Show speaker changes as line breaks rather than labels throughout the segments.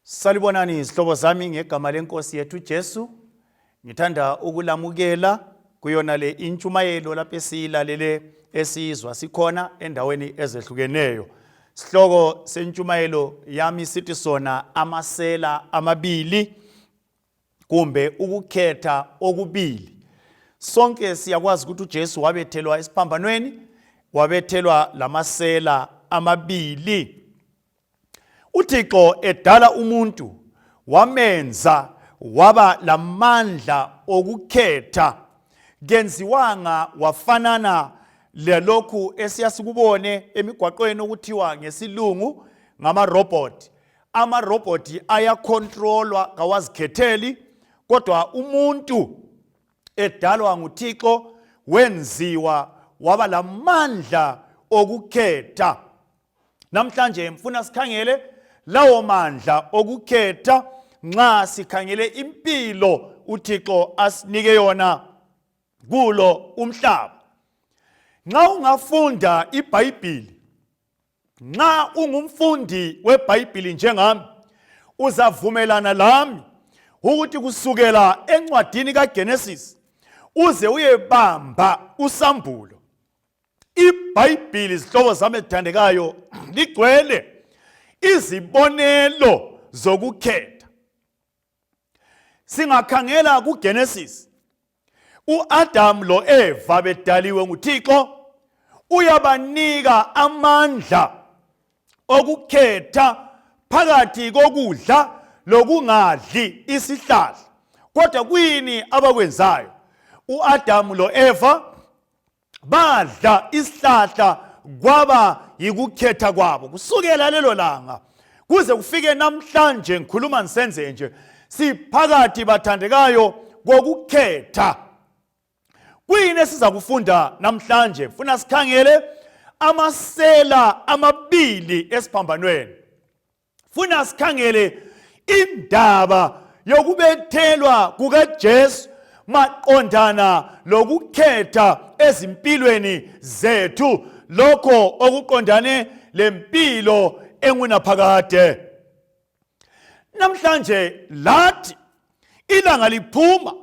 Salibonani izihlobo zami ngegama lenkosi yethu Jesu. Ngithanda ukulamukela kuyona le intshumayelo lapho esiyilalele esizwa sikhona endaweni ezehlukeneyo. Sihloko sentshumayelo yami sithi sona amasela amabili kumbe ukukhetha okubili. Sonke siyakwazi ukuthi uJesu wabethelwa esiphambanweni, wabethelwa lamasela amabili. UThixo edala umuntu wamenza waba lamandla okukhetha, kenziwanga wafanana lelokhu esiyasikubone emigwaqweni okuthiwa ngesilungu ngama-robot. Ama-robot ayacontrolwa kawazikhetheli, kodwa umuntu edalwa nguThixo wenziwa waba lamandla okukhetha. Namhlanje mfuna sikhangele lawo mandla okukhetha nxa sikhangele impilo uThixo asinike yona kulo umhlaba. Nxa ungafunda iBhayibhili, nxa ungumfundi weBhayibhili njengami, uzavumelana lami ukuthi kusukela encwadini kaGenesis uze uyebamba usambulo, iBhayibhili izihlobo zami ezithandekayo ligcwele izibonelo zokukhetha. Singakhangela kuGenesis, uAdam loEva bedaliwe nguThixo, uyabanika amandla okukhetha phakathi kokudla lokungadli isihlahla. Kodwa kuyini abakwenzayo? uAdam loEva badla isihlahla kwaba yikukhetha kwabo. Kusukela lelo langa kuze kufike namhlanje ngikhuluma nisenze nje, siphakathi bathandekayo kokukhetha. Kuyini esiza kufunda namhlanje? Funa sikhangele amasela amabili esiphambanweni. Funa sikhangele indaba yokubethelwa kukaJesu maqondana lokukhetha ezimpilweni zethu, lokho okuqondane lempilo engunaphakade. Namhlanje lathi ilanga liphuma,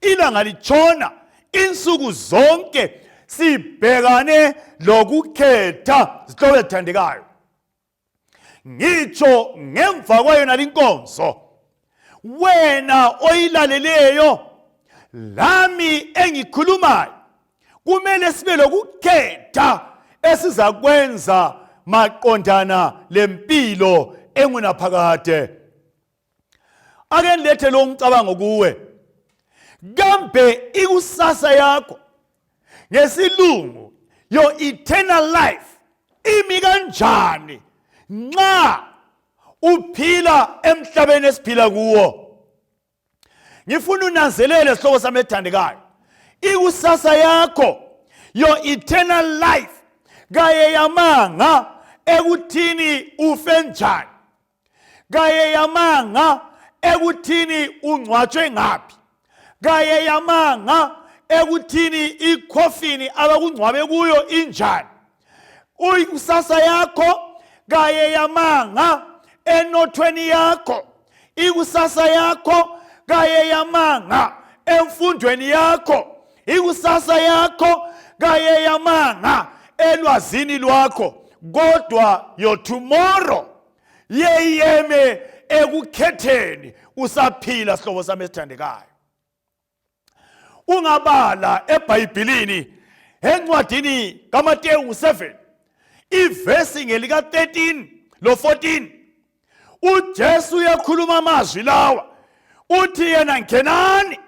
ilanga litshona, insuku zonke sibhekane lokukhetha. Zihlobo ezithandekayo, ngitsho ngemva kwayona linkonzo, wena oyilaleleyo lami engikhulumayo, kumele sibe lokukhetha esizakwenza maqondana lempilo engunaphakade. Ake nilethe lo mcabango kuwe. Kambe ikusasa yakho ngesilungu your eternal life imi kanjani nxa uphila emhlabeni esiphila kuwo? Ngifuna unanzelele sihlobo sami ethandekayo, ikusasa yakho your eternal life kayeyamanga ekuthini ufe njani, kayeyamanga ekuthini ungcwatshwe ngaphi, kayeyamanga ekuthini ikhofini abakungcwabe kuyo injani. Ikusasa yakho kayeyamanga enothweni yakho, ikusasa yakho kayeyamanga emfundweni yakho, ikusasa yakho kayeyamanga elwazini lwakho. Kodwa your tomorrow yeyeme ekukhetheni usaphila. Sihlobo sami esithandekayo, ungabala eBhayibhilini encwadini kaMateyu 7 ivesi ngelika 13 lo 14, uJesu uyakhuluma amazwi lawa, uthi yena ngenani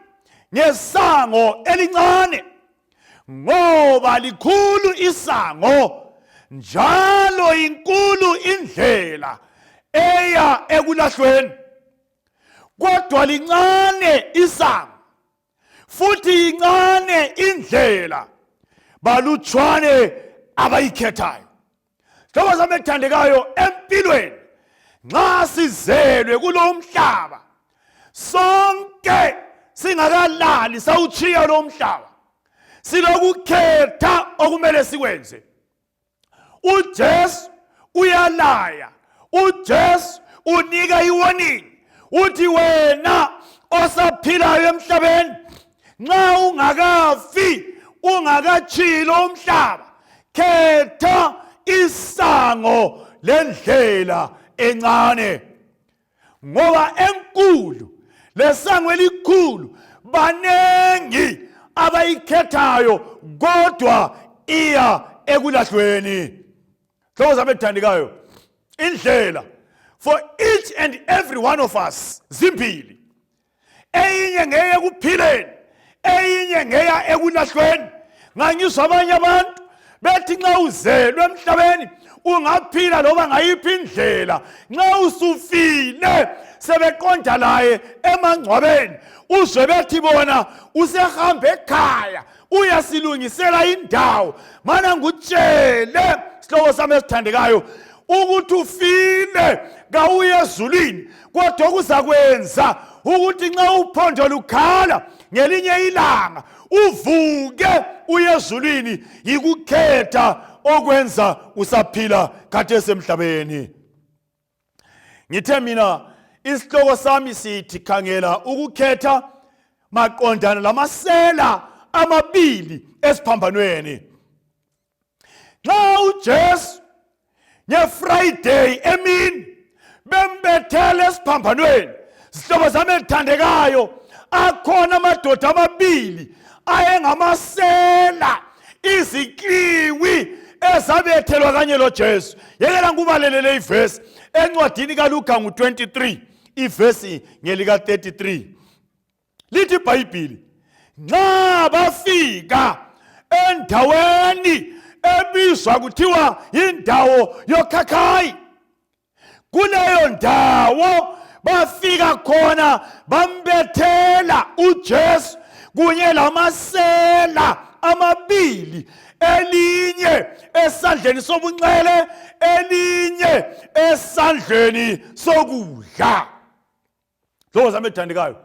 ngesango elincane, ngoba likhulu isango njalo inkulu indlela eya ekulahlweni. Kodwa lincane isango futhi incane indlela, balutshwane abayikhethayo. Hlobo zami ethandekayo, empilweni nxa sizelwe kulo mhlaba, sonke singakalali sawutshiya lo mhlaba, silokukhetha okumele sikwenze. uJesu uyalaya, uJesu unika iwarning uthi wena osaphilayo emhlabeni nxa ungakafi ungakachilo umhlaba khetha isango lendlela encane ngoba enkulu lesango elikhulu banengi abayikhethayo kodwa iya ekulahlweni. Hlobo zami ethandekayo, indlela for each and every one of us zimbili, eyinye ngeya ekuphileni, eyinye ngeya ekulahlweni. Ngangizwa abanye abantu bethi nxa uzelwe emhlabeni ungaphila loba ngayiphi indlela, nxa usufile sebeqonda laye emangcwabeni uzwe bethi bona usehambe ekhaya uyasilungisela indawo. Mana ngutshele sihlobo sami esithandekayo ukuthi ufile kawuye ezulwini, kodwa kuzakwenza ukuthi nxa uphondo lukhala ngelinye ilanga uvuke uye ezulwini. Yikukhetha okwenza usaphila khathesi emhlabeni. Ngithe mina isihloko sami sithi khangela ukukhetha maqondana lamasela amabili esiphambanweni. Nxa uJesu ngeFriday emini bembethele esiphambanweni, sihlobo sami ethandekayo, akhona amadoda amabili ayengamasela, izikliwi ezabethelwa kanye loJesu. Yekela ngubalelele ivesi encwadini kaLuka ngu-23 ivesi ngelika 33. Lithi iBhayibhili, nxa bafika endaweni ebizwa kuthiwa indawo yoKhakhayi, kuleyo ndawo bafika khona bambethela uJesu kunye lamasela amabili, elinye esandleni sobunxele, elinye esandleni sokudla. Hlobo zami ethandekayo,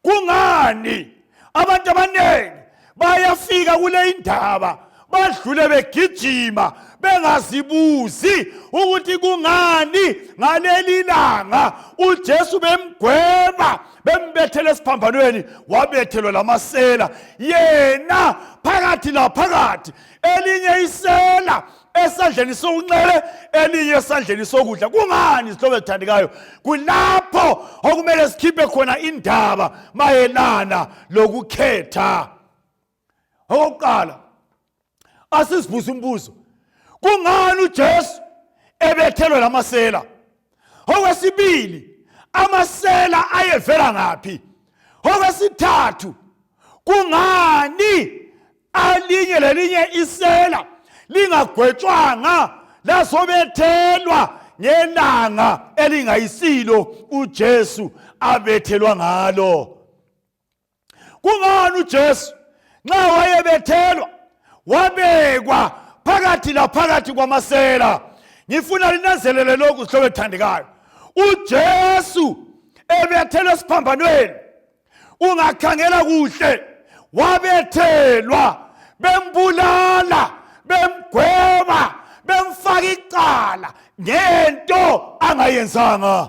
kungani abantu abanengi bayafika kule indaba badlule begijima bengazibuzi ukuthi kungani ngaleli langa uJesu bemgweba bembethele esiphambanweni wabethelwa lamasela, yena phakathi laphakathi, elinye isela esandleni sokunxele, elinye esandleni sokudla. Kungani sihlobo esithandekayo? Kulapho okumele sikhiphe khona indaba mayelana lokukhetha. Okokuqala, asizibuze umbuzo, kungani uJesu ebethelwe lamasela? Okwesibili, amasela ayevela ngaphi? Okwesithathu, kungani alinye lelinye isela lingagwetshwanga lasobethelwa ngelanga elingayisilo uJesu abethelwa ngalo? Kungani uJesu nxa wayebethelwa wabekwa phakathi laphakathi kwamasela? Ngifuna linanzelele lokhu sihlobo ethandekayo, uJesu ebethelwe esiphambanweni, ungakhangela kuhle, wabethelwa bembulala, bemgweba, bemfaka icala ngento angayenzanga.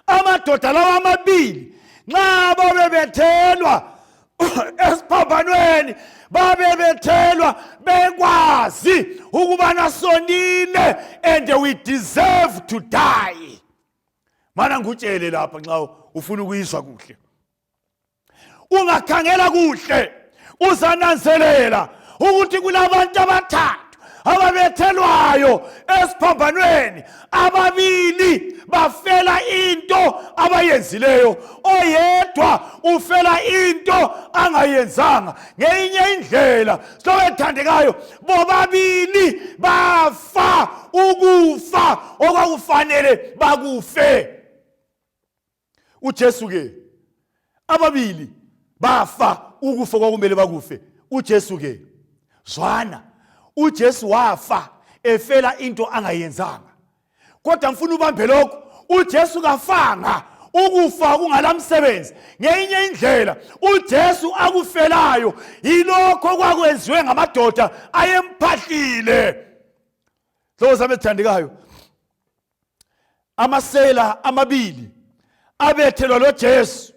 Amadoda lawa amabili nxa babebethelwa esiphambanweni, babebethelwa bekwazi ukubana sonile and we deserve to die. Mana ngutshele lapha nxa ufuna ukuyizwa kuhle, ungakhangela kuhle, uzananzelela ukuthi kulabantu abathathu ababethelwayo esiphambanweni, ababili bafela into abayenzileyo, oyedwa ufela into angayenzanga. Ngeyinye indlela sihlobo ethandekayo, bobabili bafa ukufa okwakufanele bakufe. uJesu ke ababili bafa ukufa kwakumele bakufe. uJesu ke zwana, uJesu wafa efela into angayenzanga. Kodwa mfuna ubambe lokho, uJesu kafanga ukufa kungalamsebenzi. Ngeyinye indlela uJesu akufelayo yilokho kwakwenziwe ngamadoda ayemphahlile. Hlobo sami ethandekayo, amasela amabili abethelwa loJesu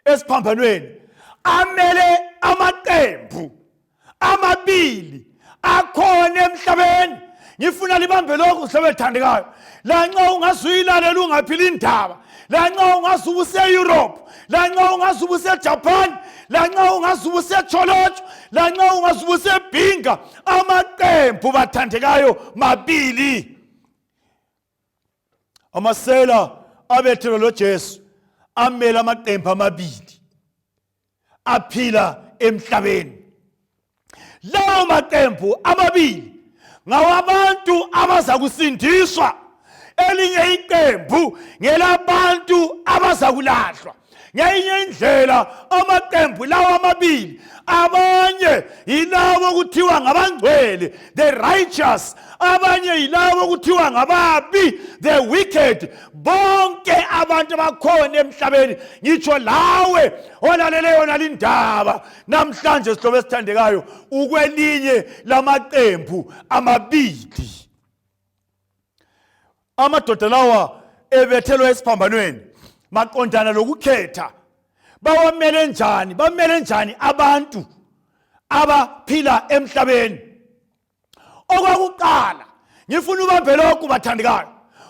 esiphambanweni amele amaqembu amabili akhona emhlabeni. Ngifuna libambe lokhu sebethandekayo. Lanxa ungasuyilalela ungaphila indaba, lanxa ungasuba use-Europe, lanxa ungasuba use-Japan, lanxa ungasuba use-Cholocho, lanxa ungasuba use-Binga, amaqembu bathandekayo mabili. Amasela abethelwa loJesu amele amaqembu amabili aphila emhlabeni. Lawo maqembu amabili ngawabantu abaza kusindiswa, elinye iqembu ngelabantu abaza kulahlwa. Ngenye indlela amaqembu lawo amabili, abanye yilabo kuthiwa ngabangcwele, the righteous, abanye yilabo kuthiwa ngababi, the wicked. Bonke abantu bakhona emhlabeni, ngitsho lawe olalele yona lindaba namhlanje sihlobo esithandekayo, ukwelinye lamaqembu amabili. Amadoda lawa ebethelwa esiphambanweni maqondana lokukhetha, bawamele njani, bamele njani abantu abaphila emhlabeni. Okwakuqala ngifuna ubambe lokhu bathandekayo,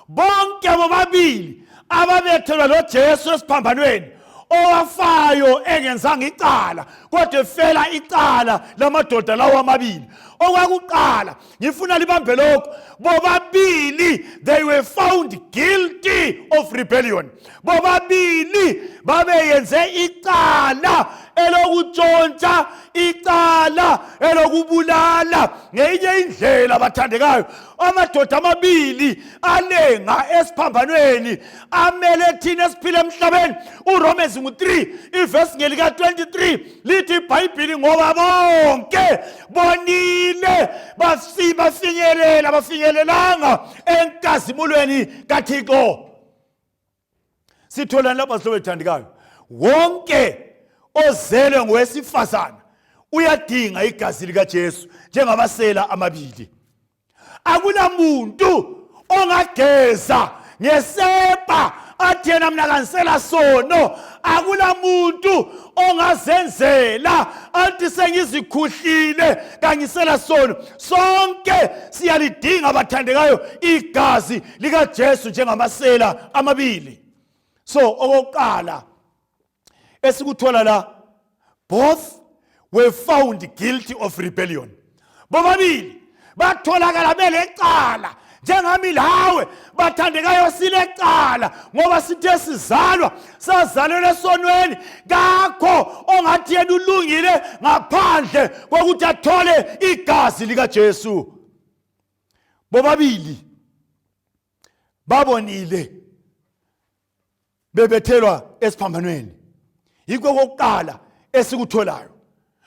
bonke bobabili ababethelwa loJesu esiphambanweni, owafayo engenzanga icala kodwa efela icala lamadoda lawo amabili. Okwakuqala ngifuna libambe lokhu, bobabili they were found guilty of rebellion. Bobabili babeyenze icala elokutshontsha, icala elokubulala. Ngenye indlela bathandekayo, amadoda amabili alenga esiphambanweni amele thina esiphila emhlabeni. uRomans 3 ivesi ngelika 23 lithi iBhayibheli ngoba bonke bonile bafinyelelanga enkazimulweni kaThixo. Sithola lapha sihlobo ethandekayo, wonke ozelwe ngowesifazana uyadinga igazi likaJesu njengamasela amabili. Akulamuntu ongageza ngesepa athi yena mina kansela sono. Akulamuntu ongazenzela athi sengizikhuhlile kangisela sono. Sonke siyalidinga bathandekayo igazi likaJesu njengamasela amabili. So okokuqala esikuthola la, both were found guilty of rebellion. Bobabili batholakala belecala njengami lawe bathandekayo silecala, ngoba sithe sizalwa sazalelwe esonweni. Kakho ongathi yena ulungile ngaphandle kokuthi athole igazi likaJesu. Bobabili babonile bebethelwa esiphambanweni. Yikho kokuqala esikutholayo.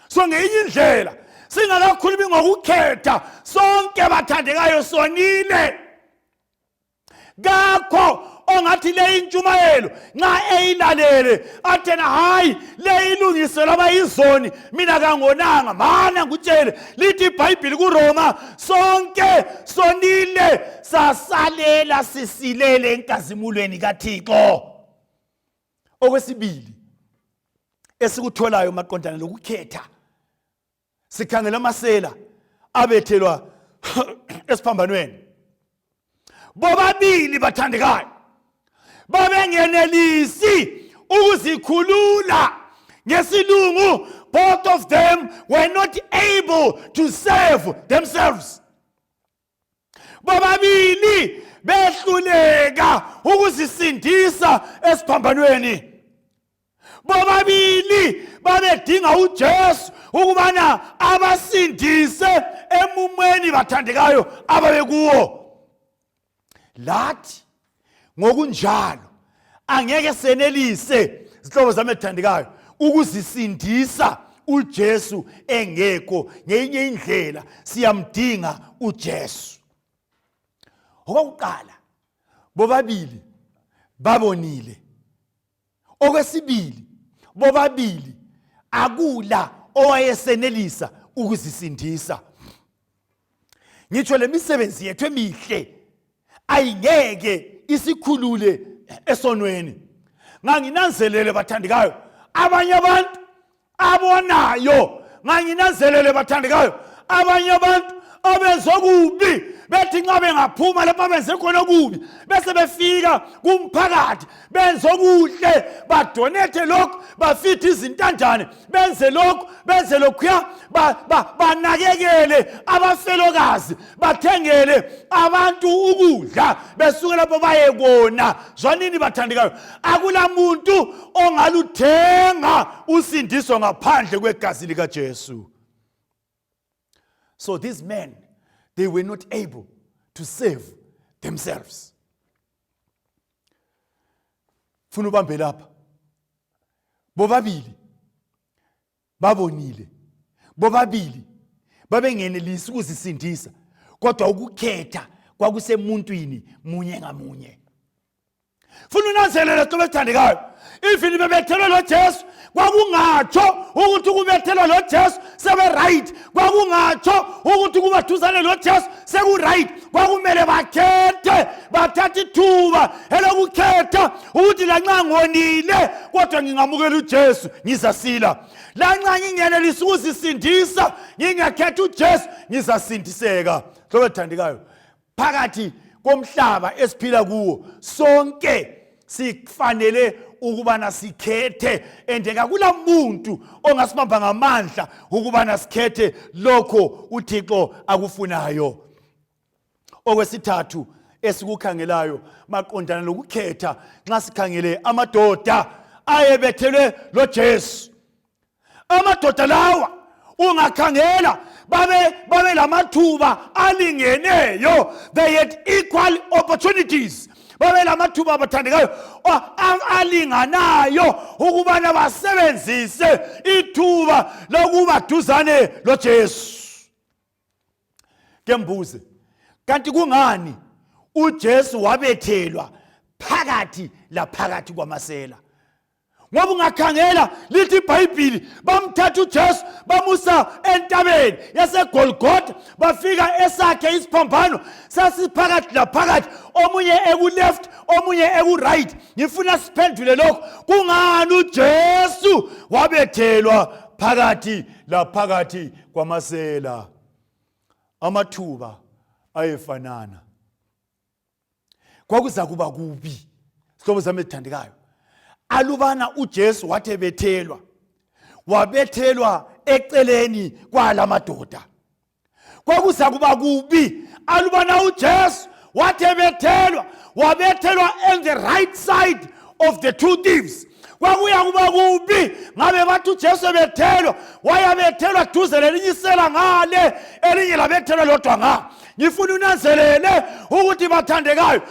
So ngenye indlela singakakhulumi ngokukhetha, sonke bathandekayo sonile. Kakho ongathi le intshumayelo nxa eyilalele athena hayi le ilungiselo abayizoni mina kangonanga. Mana ngutshele lithi iBhayibheli kuRoma, sonke sonile sasalela sisilele enkazimulweni kaThixo. Okwesibili esikutholayo maqondana lokukhetha, sikhangela amasela abethelwa esiphambanweni. Bobabili bathandekayo babengenelisi ukuzikhulula. Ngesilungu, both of them were not able to save themselves. Bobabili behluleka ukuzisindisa esiphambanweni. Bobabili babedinga uJesu ukubana abasindise emumweni bathandekayo ababekuwo. Lathi ngokunjalo angeke senelise zihlobo zami ethandekayo ukuzisindisa uJesu engekho. Ngenye indlela siyamdinga uJesu. Okokuqala bobabili babonile. Okwesibili bobabili akula owayesenelisa ukuzisindisa. Ngitsho lemisebenzi yethu emihle ayingeke isikhulule esonweni. Nganginanzelele bathandikayo abanye abantu abonayo, nganginanzelele bathandikayo abanye abantu abezokubi bethi nxa bengaphuma lapha benze khona kubi bese befika kumphakathi benze okuhle, badonate lokho, bafithe izintanjane, benze lokho, benze lokhuya, banakekele abafelokazi, bathengele abantu ukudla, besuke lapho bayekona. Zwanini bathandikayo, akula muntu ongaluthenga usindiso ngaphandle kwegazi lika Jesu. So these men, they were not able to save themselves. Funa ubambe lapha. Bobabili babonile. Bobabili babengenelisi ukuzisindisa, kodwa ukukhetha kwakusemuntwini munye ngamunye. Funa unanzelele tobethandekayo, ifini bebethelwe lo Jesu kwakungatsho ukuthi kubethelwa lo Jesu sebe right, kwakungatsho ukuthi kubathuzane lo Jesu seku right, kwakumele bakhethe, bathatha ithuba elokukhetha ukuthi lanxa ngonile kodwa ngingamukela uJesu ngizasila, lanxa ngingenelisa ukuzisindisa ngingakhetha uJesu ngizasindiseka. Tobethandekayo, phakathi komhlaba esiphila kuwo sonke sifanele ukubana sikhethe, endeka kula muntu ongasibamba ngamandla ukubana sikhethe lokho uThixo akufunayo. Okwesithathu esikukhangelayo maqondana lokukhetha, nxa sikhangele amadoda ayebethelwe lo Jesu. Amadoda lawa ungakhangela babe lamathuba alingeneyo, they had equal opportunities. Babe lamathuba bathandekayo alinganayo ukubana basebenzise ithuba lokuba duzane lo Jesu. Kembuze, kanti kungani uJesu wabethelwa phakathi laphakathi kwamasela? Ngoba ungakhangela lithi iBhayibhili bamthatha uJesu bamusa entabeni yaseGolgotha, bafika esakhe isiphambano sasiphakathi laphakathi, omunye eku left omunye eku right. Ngifuna siphendule lokho, kungani uJesu wabethelwa phakathi laphakathi kwamasela? Amathuba ayefanana. Kwakuza kuba kubi, sihlobo sami esithandekayo, alubana uJesu wathi ebethelwa, wabethelwa eceleni kwala madoda. Kwakuza kuba kubi alubana uJesu wathi ebethelwa, wabethelwa on the right side of the two thieves. Kwakuya kuba kubi ngabe bathi uJesu ebethelwa, wayabethelwa duze lelinye isela ngale, elinye labethelwa lodwa nga. Ngifuna unanzelele ukuthi bathandekayo,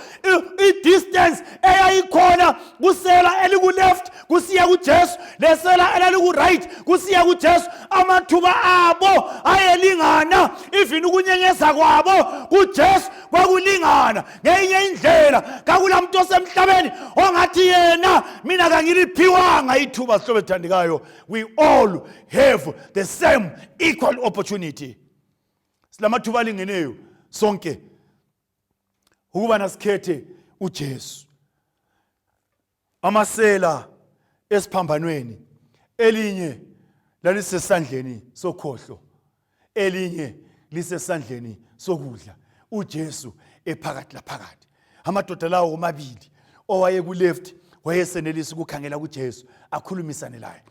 i-distance eyayikhona kusela eliku left kusiya kuJesu, lesela eliku right kusiya kuJesu, amathuba abo ayelingana, even ukunyenyeza kwabo kuJesu kwakulingana. Ngenye indlela kakulamuntu osemhlabeni ongathi yena mina kangiliphiwanga ithuba. Sihlobo ethandekayo, we all have the same equal opportunity. Silamathuba alingeneyo sonke ukuba nasikhethe uJesu. Amasela esiphambanweni, elinye lalisesandleni sokhohlo, elinye lisesandleni sokudla, uJesu ephakathi laphakathi. Amadoda lawo omabili, owaye ku left wayesenelisa ukukhangela kuJesu akhulumisane laye,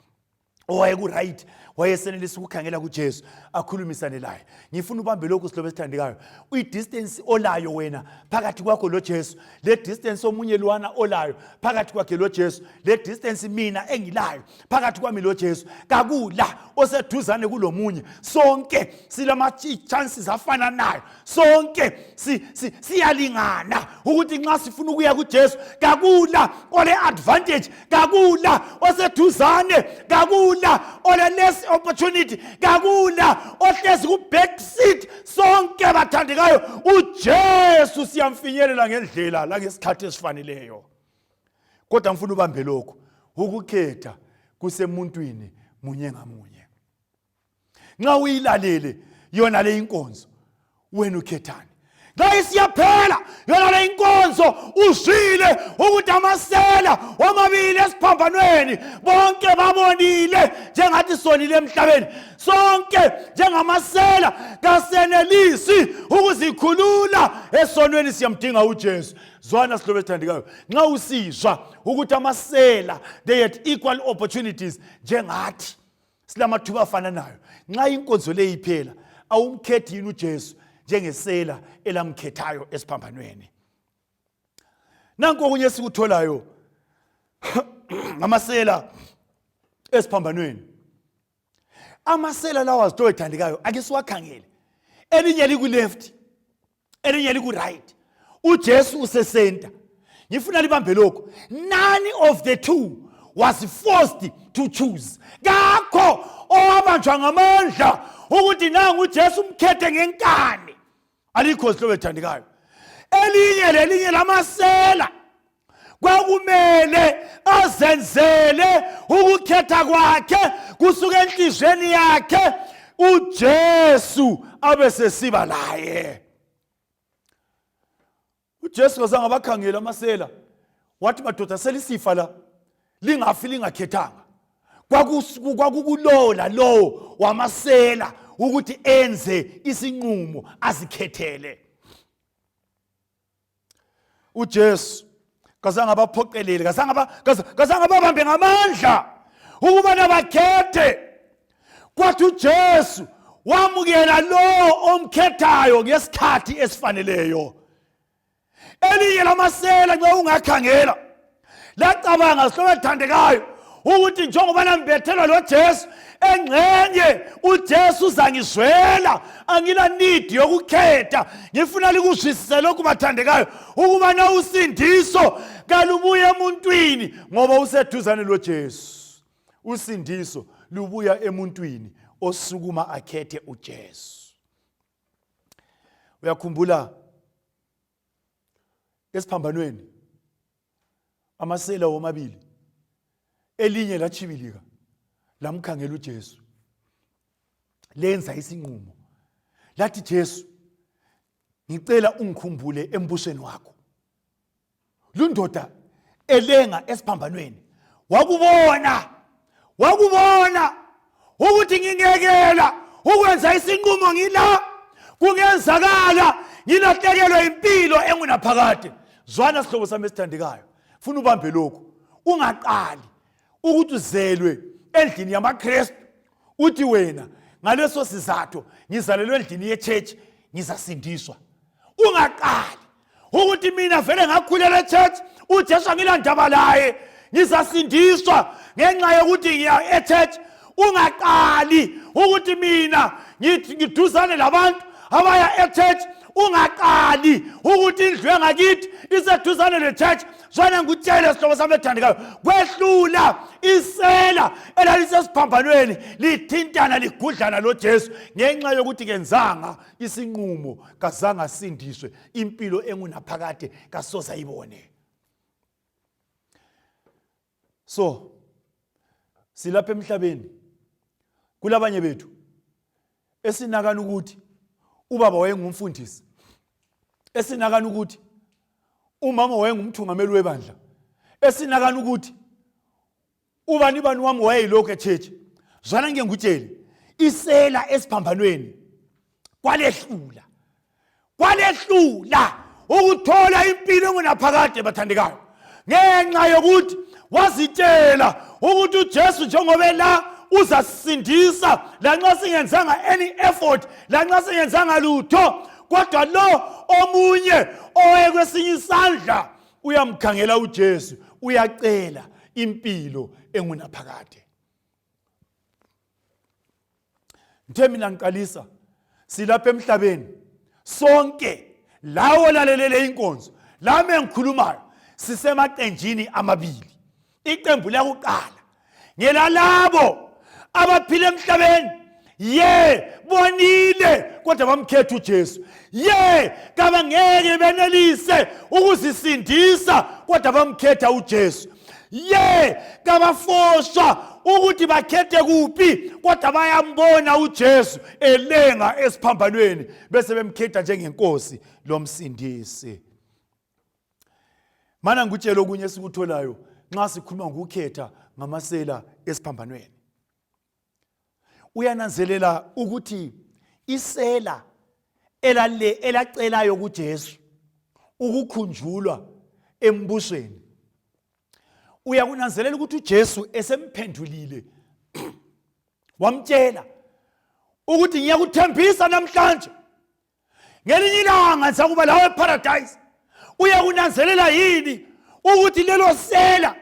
owaye ku right wayesenelisa ukukhangela kuJesu akhulumisane laye. Ngifuna ubambe lokhu sihlobo esithandekayo, uyi-distance olayo wena phakathi kwakho lo Jesu, le distance omunye luwana olayo phakathi kwakhe lo Jesu, le distance mina engilayo phakathi kwami lo Jesu, kakula oseduzane kulomunye. Sonke silama chances afananayo, sonke siyalingana ukuthi nxa sifuna ukuya kuJesu, kakula ole advantage, kakula oseduzane, kakula ole less opportunity, kakula ohlezi ku back seat. Sonke bathandekayo uJesu siyamfinyelela ngendlela la ngesikhathi esifaneleyo. Kodwa ngifuna ubambe lokho, ukukhetha kusemuntwini munye ngamunye. Nxa uyilalele yona le inkonzo, wena ukhethani? Xa isiyaphela yona le inkonzo uzwile ukuthi amasela omabili esiphambanweni bonke babonile njengathi sonile emhlabeni. Sonke njengamasela kasenelisi ukuzikhulula esonweni, siyamdinga uJesu. Zwana sihlobo esithandekayo, nxa usizwa ukuthi amasela they had equal opportunities njengathi silamathuba afananayo, nxa inkonzo le iphela awumkhethi yini uJesu njengesela elamkhethayo esiphambanweni? Nanku okunye sikutholayo ngamasela esiphambanweni. Amasela lawa sihlobo esithandekayo ake siwakhangele, elinye liku left elinye liku right, uJesu usesenta. Ngifuna libambe lokho, none of the two was forced to choose. Ngakho owabanjwa ngamandla ukuthi nangu uJesu umkhethe ngenkani alikho sihlobo esithandekayo. Elinye lamasela kwakumele azenzele ukukhetha kwakhe kusuka enhlizweni yakhe, uJesu abesesiba laye. uJesu kazange abakhangela amasela wathi madoda selisifa la, lingafi lingakhethanga. Kwakukulola lo wamasela ukuthi enze isinqumo azikhethele. uJesu kazange abaphoqelele, kazange ababambe ngamandla ukuba nabakhethe. Kwathi uJesu wamukela lo omkhethayo ngesikhathi esifaneleyo. Elinye lamasela nxa ungakhangela lacabanga sihlobo esithandekayo ukuthi njengoba nambethelwa lo Jesu engxenye, uJesu uzangizwela, angila need yokukhetha. Ngifuna likuzwisise lokhu bathandekayo ukuba na usindiso kalubuye emuntwini ngoba useduzane lo Jesu. Usindiso lubuya emuntwini osukuma akhethe uJesu. Uyakhumbula esiphambanweni amasela womabili, elinye lachibilika lamkhangela uJesu, lenza isinqumo lathi, Jesu ngicela ungikhumbule embusweni wakho. Lundoda elenga esiphambanweni wakubona ukuthi ngingekela ukwenza isinqumo ngila, kungenzakala ngilahlekelwe impilo engunaphakade. Zwana sihlobo sami esithandekayo, funa ubambe lokhu, ungaqali ukuthi uzelwe endlini yamaKristu uthi wena ngaleso sizathu ngizalelwe endlini yechurch ngizasindiswa. Ungaqali ukuthi mina vele ngakhulela echurch, uJesu angilandaba laye, ngizasindiswa ngenxa yokuthi ngiya echurch. Ungaqali ukuthi mina ngiduzane labantu abaya echurch. Ungaqali ukuthi indlu yangakithi iseduzane lechurch. Zwana ngikutshele sihlobo sami esithandekayo, kwehlula isela elalisesiphambanweni lithintana ligudlana lo Jesu ngenxa yokuthi kenzanga isinqumo, kazange asindiswe, impilo engunaphakade kasoze ayibone. So silapha emhlabeni kulabanye bethu esinakana ukuthi ubaba wayengumfundisi, esinakana ukuthi umama wayengumthungameli webandla, esinakana ukuthi ubani wami wayeyilokhu echurch. Zwana ngeke ngikutshele, isela esiphambanweni kwalehlula ukuthola impilo engunaphakade bathandekayo, ngenxa yokuthi wazitshela ukuthi uJesu njengoba la uzasindisa lanxa singenzanga any effort, lanxa singenzanga lutho. Kodwa lo omunye owekwesinye isandla uyamkhangela uJesu, uyacela impilo engunaphakade. Ngithe mina ngiqalisa silapha emhlabeni sonke lawo lalelele inkonzo lami engikhulumayo sisemaqenjini amabili. Iqembu lakuqala ngelalabo abaphila emhlabeni, bonile kodwa bamkhetha uJesu. Kabangeke benelise ukuzisindisa kodwa bamkhetha uJesu. Kabafoshwa ukuthi bakhethe kuphi, kodwa bayambona uJesu elenga esiphambanweni bese bemkhetha njengenkosi lomsindisi. Mana ngikutshela okunye esikutholayo nxa sikhuluma ngokukhetha ngamasela esiphambanweni. Uyananzelela ukuthi isela elacelayo kuJesu ukukhunjulwa embusweni, uyakunanzelela ukuthi uJesu esemphendulile wamtshela ukuthi ngiyakuthembisa namhlanje ngelinye ilanga ngizakuba lawe eparadise. Uyakunanzelela yini ukuthi lelo sela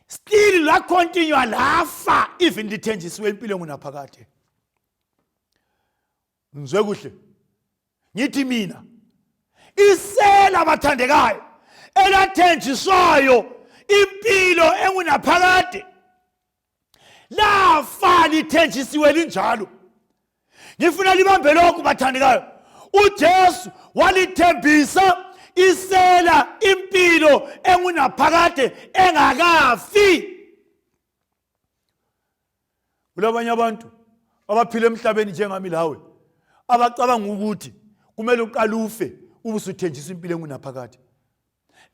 still la continue lafa even lithenjisiwe impilo engunaphakade? Ngizwe kuhle ngithi mina isela bathandekayo elathenjiswayo impilo engunaphakade lafa lithenjisiwe linjalo. Ngifuna libambe lokhu bathandekayo, uJesu walithembisa isela impilo engunaphakade engakafi. Kulabanye abantu abaphila emhlabeni njengami lawe abacabanga ukuthi kumele uqale ufe ubusuthenjisa impilo engunaphakade.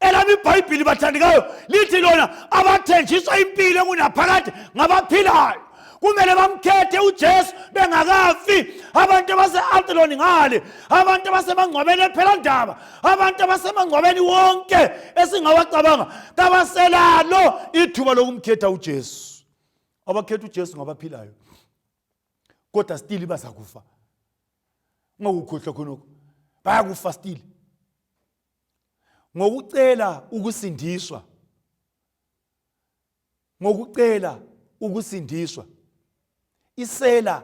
Elami iBhayibheli bathandekayo lithi lona abathenjiswa impilo engunaphakade ngabaphilayo. Kumele bamkhethe uJesu bengakafi. Abantu base-Altaloni ngale, abantu basemangcwabeni ephelandaba, abantu basemangcwabeni wonke esingawacabanga kabaselalo ithuba lokumkhetha uJesu. Abakhetha uJesu ngabaphilayo kodwa still bazakufa. Ngokukhohlwa khonokho bayakufa still ngokucela ukusindiswa, ngokucela ukusindiswa. Isela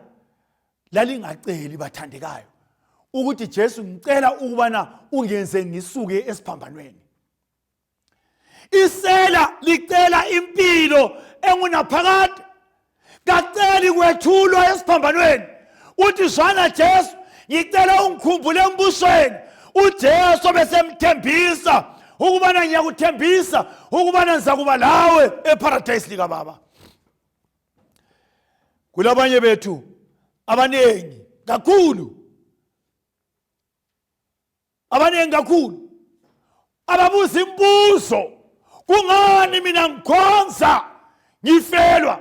lalingaceli bathandekayo ukuthi Jesu ngicela ukubana ungenze ngisuke esiphambanweni. Isela licela impilo engunaphakade, kaceli kwethulwa esiphambanweni. Uthi zwana Jesu ngicela ungikhumbule embusweni. uJesu besemthembisa ukubana ngiyakuthembisa ukubana ngizakuba lawe eparadise lika Baba. Kulabanye bethu abanengi kakhulu ababuza imbuzo, kungani mina ngikhonza ngifelwa?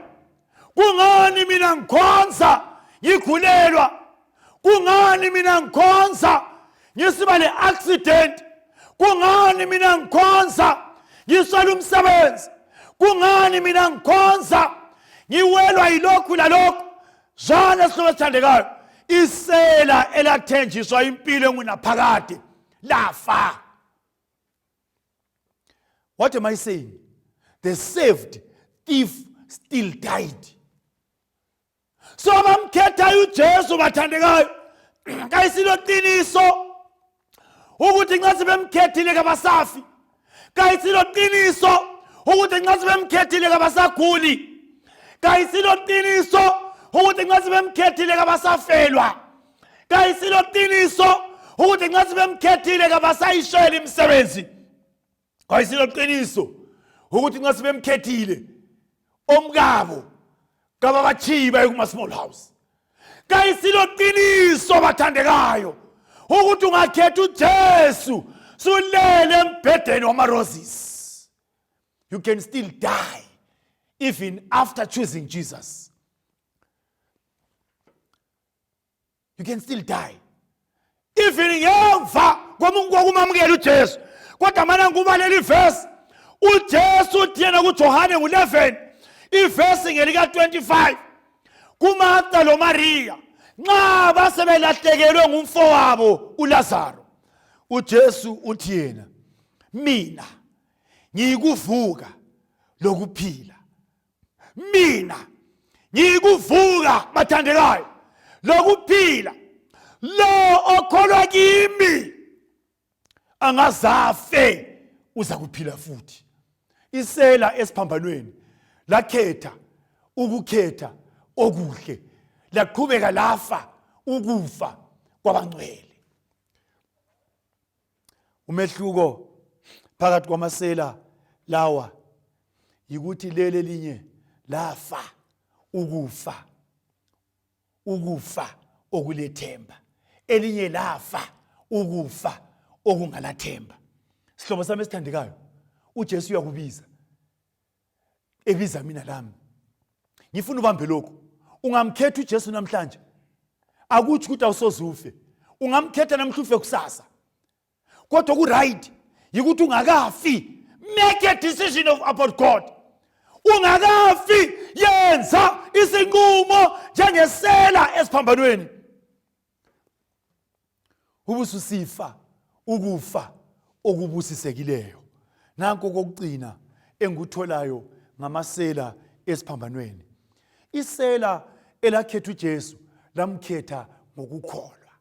Kungani mina ngikhonza ngigulelwa? Kungani mina ngikhonza ngisiba le accident? Kungani mina ngikhonza ngiswela umsebenzi? Kungani mina ngikhonza ngiwelwa yilokhu lalokhu? Zwana sihloko esithandekayo, isela elathenjiswa impilo engunaphakade lafa. What am I saying? The saved thief still died. So bamkhetha uJesu bathandekayo, kayisilo qiniso ukuthi nxa sebemkhethile kabasafi, kayisilo qiniso ukuthi nxa sebemkhethile kabasaguli, kayisilo qiniso ukuthi nxa sebemkhethile kabasafelwa, kayisilo qiniso ukuthi nxa sebemkhethile kabasayishela imisebenzi, kayisilo qiniso ukuthi nxa sebemkhethile omkabo kababachiba kuma small house, kayisilo qiniso bathandekayo ukuthi ungakhetha uJesu sulele embhedeni wama roses. You can still die even after choosing Jesus. You can still die even ngemva kokumamukela uJesu. Kodwa mana ngubalela iverse, uJesu uthi yena kuJohane 11 iverse ngelika 25, kuMartha lo Maria nxa basebelahlekelwe ngumfowabo uLazaro, uJesu uthi yena mina ngikuvuka lokuphila. Mina ngikuvuka bathandekayo lokuphila. Lo okholwa kimi angazafe uza kuphila futhi. Isela esiphambanweni lakhetha ukukhetha okuhle, laqhubeka lafa ukufa kwabangcwele. Umehluko phakathi kwamasela lawa yikuthi lele linye lafa ukufa okulethemba, elinye lafa ukufa okungalathemba. Sihlobo sami esithandekayo, uJesu uyakubiza, ebiza mina lami. Ngifuna ubambe lokho. Ungamkhetha uJesu namhlanje, akuthi ukuthi awusozufe. Ungamkhetha namhla ufe kusasa, kodwa ku right yikuthi ungakafi, make a decision about God. Ungakafi, yenza isinqumo njengesela esiphambanweni. Ubususifa ukufa okubusisekileyo. Nanko kokugcina engikutholayo ngamasela esiphambanweni. Isela elakhetha uJesu lamkhetha ngokukholwa.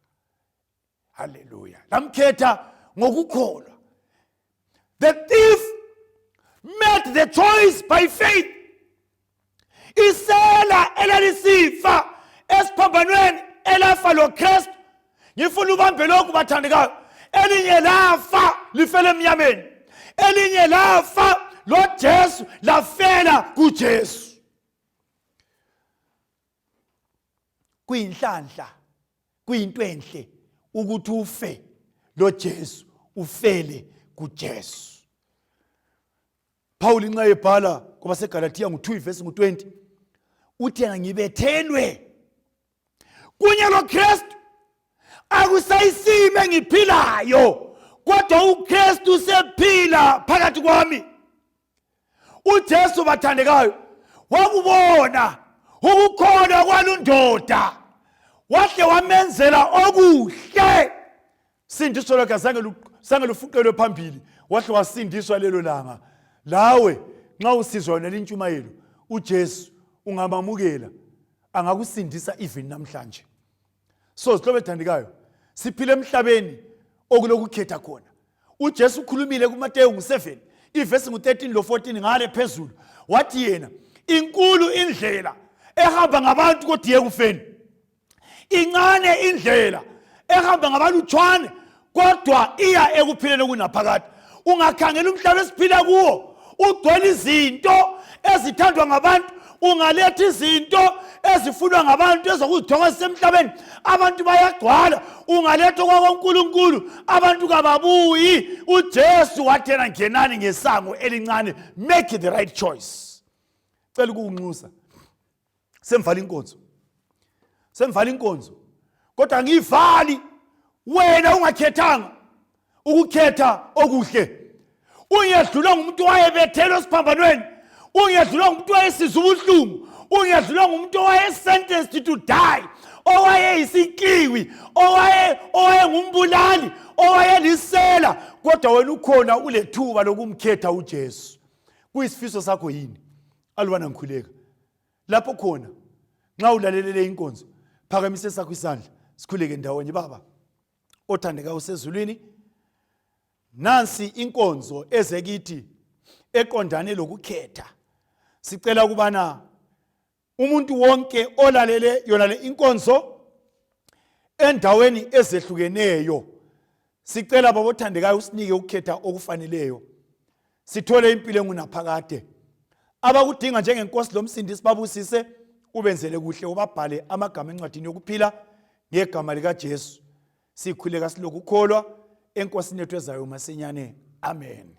Hallelujah. Lamkhetha ngokukholwa. The thief made the choice by faith. Isela elalisifa esiphambanweni elafa lo Kristu. Ngifuna ubambe lokhu bathandekayo. Elinye lafa lifele emnyameni. Elinye lafa lo Jesu lafela kuJesu. Kuyinhlanhla, kuyinto enhle ukuthi ufe lo Jesu, ufele kuJesu. Paul inxa ebhala kwabaseGalatia ngo-2 verse 20 uthi ngibethelwe kunye lo Kristu, akusayisime engiphilayo, kodwa uKristu usephila phakathi kwami. uJesu bathandekayo wakubona ukukhona kwalundoda, wahle wamenzela okuhle. Sindiswa lokho zange lufuqelwe phambili, wahle wasindiswa lelo langa. Lawe nxa usizwa yona lintshumayelo, uJesu ungamamukela, angakusindisa even namhlanje. So sihlobo ethandekayo, siphile emhlabeni okulokukhetha khona. uJesu ukhulumile kuMateyu 7 ivesi ngu-13 lo-14 ngale phezulu, wathi yena inkulu indlela ehamba ngabantu kodwa yekufeni, incane indlela ehamba ngabalutshwane kodwa iya ekuphileni okunaphakade. Ungakhangela umhlaba esiphila kuwo ugcwele izinto ezithandwa ngabantu, ungaletha izinto ezifunwa ngabantu ezokuzithokozisa emhlabeni, abantu bayagcwala. Ungaletha kwaNkulunkulu, abantu kababuyi. uJesu wathi yena ngenani ngesango elincane, make the right choice. Cela ukunxusa, semvala inkonzo, kodwa ngivali wena ungakhethanga ukukhetha okuhle. Ungedlula ngumuntu owayebethelwe esiphambanweni, ungedlula ngumuntu owayesizwa ubuhlungu, ungedlula ngumuntu owayesentenced to die, owayeyisinkiwi, owayengumbulali, owayelisela, kodwa wena ukhona ulethuba lokumkhetha uJesu. Kuyisifiso sakho yini? Alubana ngikhuleka lapho khona nxa ulalelele inkonzo, phakamise sakho isandla sikhuleke ndawonye. Baba othandeka usezulwini, nansi inkonzo ezekithi eqondane lokukhetha. Sicela ukubana umuntu wonke olalele yona le inkonzo endaweni ezehlukeneyo, sicela baba othandekayo usinike ukukhetha okufaneleyo, sithole impilo engunaphakade. Abakudinga njengenkosi lomsindisi babusise, ubenzele kuhle, ubabhale amagama encwadini yokuphila ngegama likaJesu. Sikhuleka silokukholwa enkosini yethu ezayo masinyane. Amen.